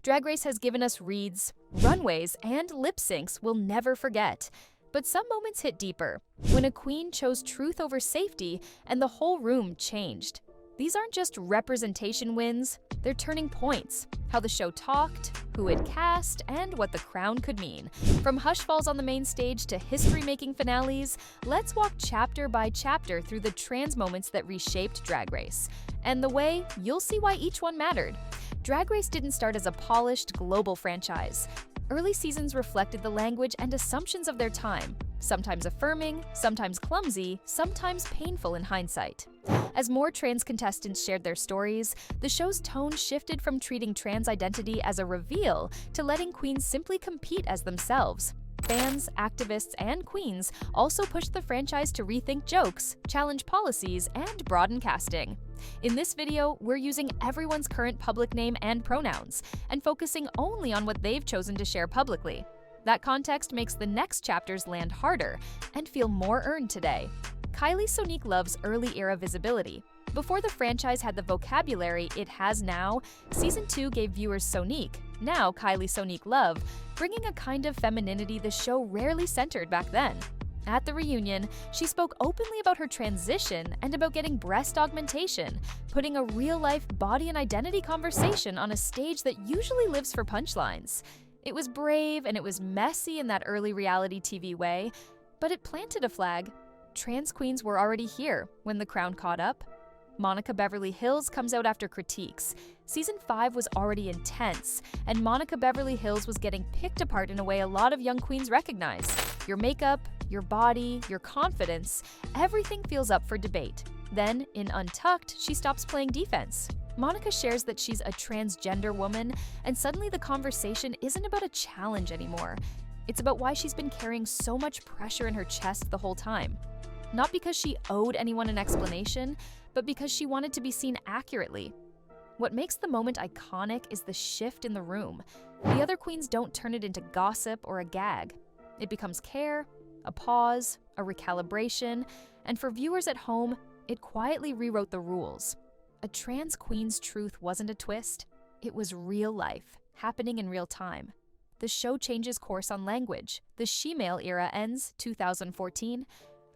Drag Race has given us reads, runways, and lip syncs we'll never forget. But some moments hit deeper, when a queen chose truth over safety and the whole room changed. These aren't just representation wins, they're turning points. How the show talked, who it cast, and what the crown could mean. From Hush Falls on the main stage to history-making finales, let's walk chapter by chapter through the trans moments that reshaped Drag Race. And the way, you'll see why each one mattered. Drag Race didn't start as a polished, global franchise. Early seasons reflected the language and assumptions of their time, sometimes affirming, sometimes clumsy, sometimes painful in hindsight. As more trans contestants shared their stories, the show's tone shifted from treating trans identity as a reveal to letting queens simply compete as themselves. Fans, activists, and queens also pushed the franchise to rethink jokes, challenge policies, and broaden casting. In this video, we're using everyone's current public name and pronouns, and focusing only on what they've chosen to share publicly. That context makes the next chapters land harder and feel more earned today. Kylie Sonique Love's early era visibility. Before the franchise had the vocabulary it has now, Season 2 gave viewers Sonique, now Kylie Sonique Love, bringing a kind of femininity the show rarely centered back then. At the reunion, she spoke openly about her transition and about getting breast augmentation, putting a real-life body and identity conversation on a stage that usually lives for punchlines. It was brave and it was messy in that early reality TV way, but it planted a flag. Trans queens were already here when the crown caught up. Monica Beverly Hills comes out after critiques. Season 5 was already intense, and Monica Beverly Hills was getting picked apart in a way a lot of young queens recognize. Your makeup, your body, your confidence, everything feels up for debate. Then, in Untucked, she stops playing defense. Monica shares that she's a transgender woman, and suddenly the conversation isn't about a challenge anymore. It's about why she's been carrying so much pressure in her chest the whole time. Not because she owed anyone an explanation, but because she wanted to be seen accurately. What makes the moment iconic is the shift in the room. The other queens don't turn it into gossip or a gag. It becomes care, a pause, a recalibration, and for viewers at home, it quietly rewrote the rules. A trans queen's truth wasn't a twist, it was real life, happening in real time. The show changes course on language. The she-male era ends 2014.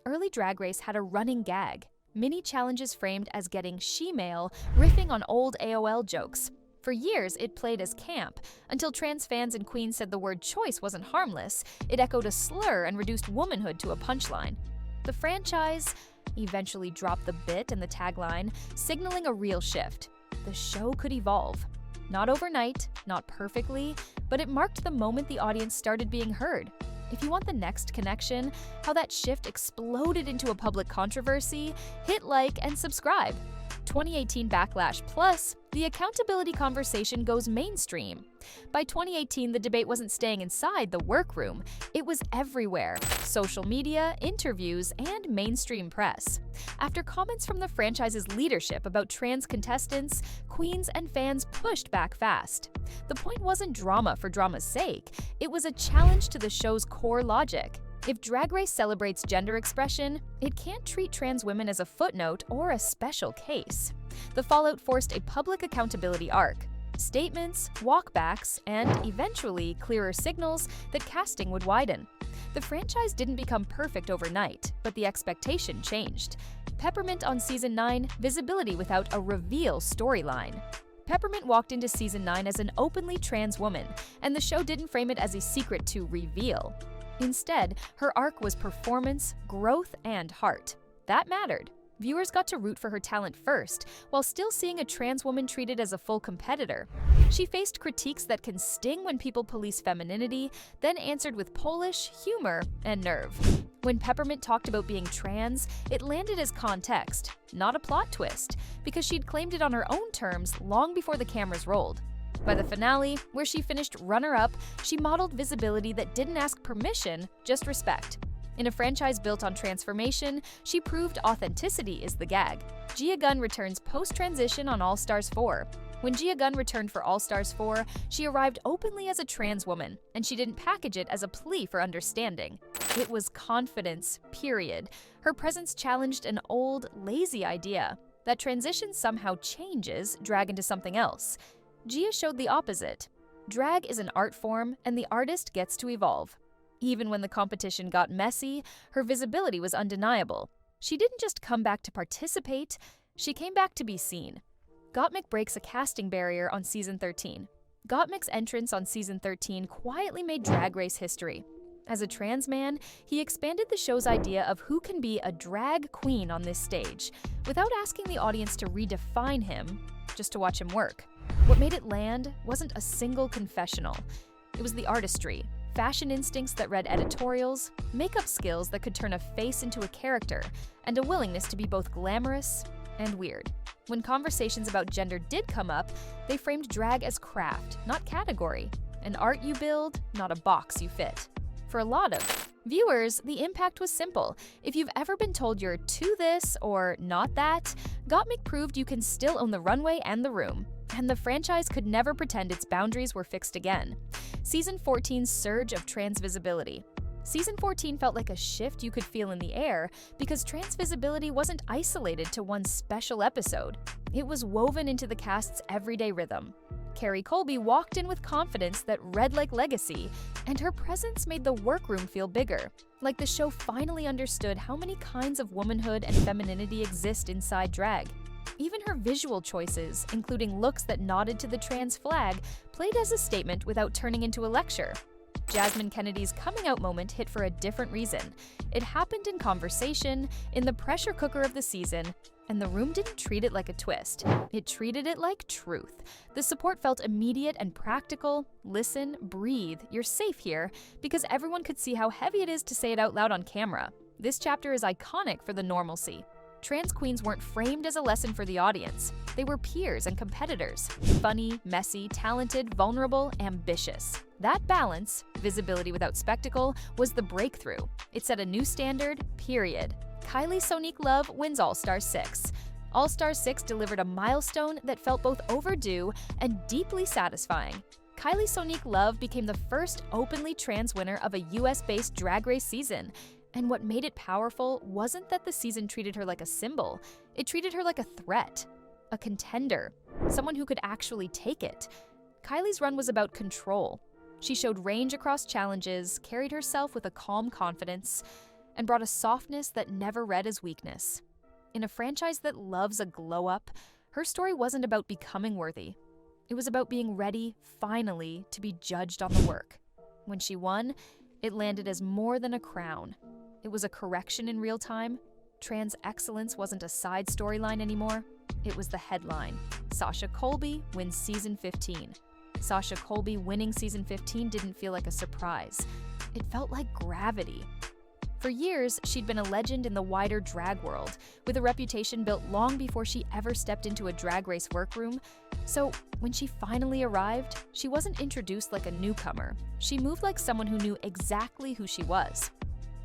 Early Drag Race had a running gag. Mini challenges framed as getting she-male, riffing on old AOL jokes. For years, it played as camp, until trans fans and queens said the word choice wasn't harmless. It echoed a slur and reduced womanhood to a punchline. The franchise eventually dropped the bit and the tagline, signaling a real shift. The show could evolve. Not overnight, not perfectly, but it marked the moment the audience started being heard. If you want the next connection, how that shift exploded into a public controversy, hit like and subscribe. 2018 Backlash Plus, the accountability conversation goes mainstream. By 2018, the debate wasn't staying inside the workroom, it was everywhere. Social media, interviews, and mainstream press. After comments from the franchise's leadership about trans contestants, queens and fans pushed back fast. The point wasn't drama for drama's sake, it was a challenge to the show's core logic. If Drag Race celebrates gender expression, it can't treat trans women as a footnote or a special case. The fallout forced a public accountability arc. Statements, walkbacks, and eventually clearer signals that casting would widen. The franchise didn't become perfect overnight, but the expectation changed. Peppermint on Season 9, visibility without a reveal storyline. Peppermint walked into Season 9 as an openly trans woman, and the show didn't frame it as a secret to reveal. Instead, her arc was performance, growth, and heart. That mattered. Viewers got to root for her talent first, while still seeing a trans woman treated as a full competitor. She faced critiques that can sting when people police femininity, then answered with Polish, humor, and nerve. When Peppermint talked about being trans, it landed as context, not a plot twist, because she'd claimed it on her own terms long before the cameras rolled. By the finale, where she finished runner-up, she modeled visibility that didn't ask permission, just respect. In a franchise built on transformation, she proved authenticity is the gag. Gia Gunn returns post-transition on All Stars 4. When Gia Gunn returned for All Stars 4, she arrived openly as a trans woman, and she didn't package it as a plea for understanding. It was confidence, period. Her presence challenged an old, lazy idea that transition somehow changes drag into something else. Gia showed the opposite. Drag is an art form, and the artist gets to evolve. Even when the competition got messy, her visibility was undeniable. She didn't just come back to participate, she came back to be seen. Gotmick breaks a casting barrier on season 13. Gotmick's entrance on season 13 quietly made Drag Race history. As a trans man, he expanded the show's idea of who can be a drag queen on this stage, without asking the audience to redefine him, just to watch him work. What made it land wasn't a single confessional. It was the artistry, fashion instincts that read editorials, makeup skills that could turn a face into a character, and a willingness to be both glamorous and weird. When conversations about gender did come up, they framed drag as craft, not category. An art you build, not a box you fit. For a lot of viewers, the impact was simple. If you've ever been told you're to this or not that, Gotmick proved you can still own the runway and the room. And the franchise could never pretend its boundaries were fixed again. Season 14's surge of trans visibility. Season 14 felt like a shift you could feel in the air because trans visibility wasn't isolated to one special episode. It was woven into the cast's everyday rhythm. Sasha Colby walked in with confidence that read like legacy, and her presence made the workroom feel bigger, like the show finally understood how many kinds of womanhood and femininity exist inside drag. Even her visual choices, including looks that nodded to the trans flag, played as a statement without turning into a lecture. Jasmine Kennedy's coming out moment hit for a different reason. It happened in conversation, in the pressure cooker of the season, and the room didn't treat it like a twist. It treated it like truth. The support felt immediate and practical. Listen, breathe, you're safe here, because everyone could see how heavy it is to say it out loud on camera. This chapter is iconic for the normalcy. Trans queens weren't framed as a lesson for the audience. They were peers and competitors. Funny, messy, talented, vulnerable, ambitious. That balance, visibility without spectacle, was the breakthrough. It set a new standard, period. Kylie Sonique Love wins All-Star 6. All-Star 6 delivered a milestone that felt both overdue and deeply satisfying. Kylie Sonique Love became the first openly trans winner of a US-based Drag Race season. And what made it powerful wasn't that the season treated her like a symbol. It treated her like a threat, a contender, someone who could actually take it. Kylie's run was about control. She showed range across challenges, carried herself with a calm confidence, and brought a softness that never read as weakness. In a franchise that loves a glow-up, her story wasn't about becoming worthy. It was about being ready, finally, to be judged on the work. When she won, it landed as more than a crown. It was a correction in real time. Trans excellence wasn't a side storyline anymore. It was the headline. Sasha Colby wins season 15. Sasha Colby winning season 15 didn't feel like a surprise. It felt like gravity. For years, she'd been a legend in the wider drag world, with a reputation built long before she ever stepped into a Drag Race workroom. So, when she finally arrived, she wasn't introduced like a newcomer. She moved like someone who knew exactly who she was.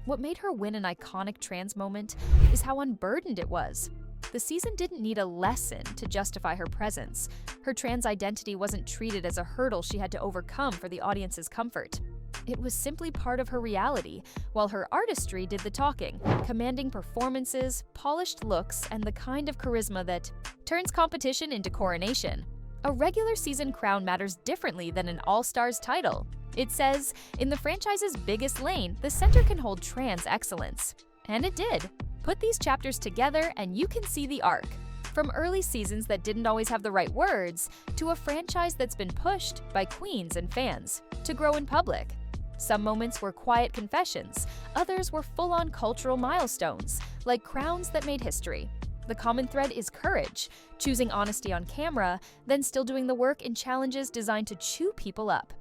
What made her win an iconic trans moment is how unburdened it was. The season didn't need a lesson to justify her presence. Her trans identity wasn't treated as a hurdle she had to overcome for the audience's comfort. It was simply part of her reality, while her artistry did the talking, commanding performances, polished looks, and the kind of charisma that turns competition into coronation. A regular season crown matters differently than an All-Stars title. It says, in the franchise's biggest lane, the center can hold trans excellence. And it did. Put these chapters together and you can see the arc. From early seasons that didn't always have the right words, to a franchise that's been pushed by queens and fans to grow in public. Some moments were quiet confessions, others were full-on cultural milestones, like crowns that made history. The common thread is courage, choosing honesty on camera, then still doing the work in challenges designed to chew people up.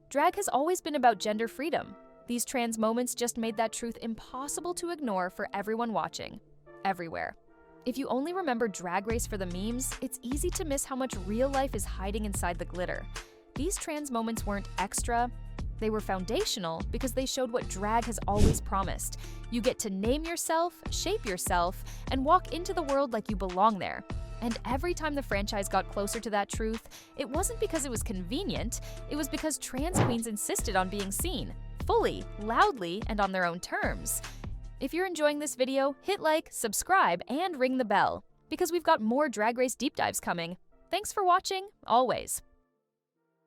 Drag has always been about gender freedom. These trans moments just made that truth impossible to ignore for everyone watching, everywhere. If you only remember Drag Race for the memes, it's easy to miss how much real life is hiding inside the glitter. These trans moments weren't extra, they were foundational because they showed what drag has always promised. You get to name yourself, shape yourself, and walk into the world like you belong there. And every time the franchise got closer to that truth, it wasn't because it was convenient, it was because trans queens insisted on being seen, fully, loudly, and on their own terms. If you're enjoying this video, hit like, subscribe, and ring the bell, because we've got more Drag Race deep dives coming. Thanks for watching, always.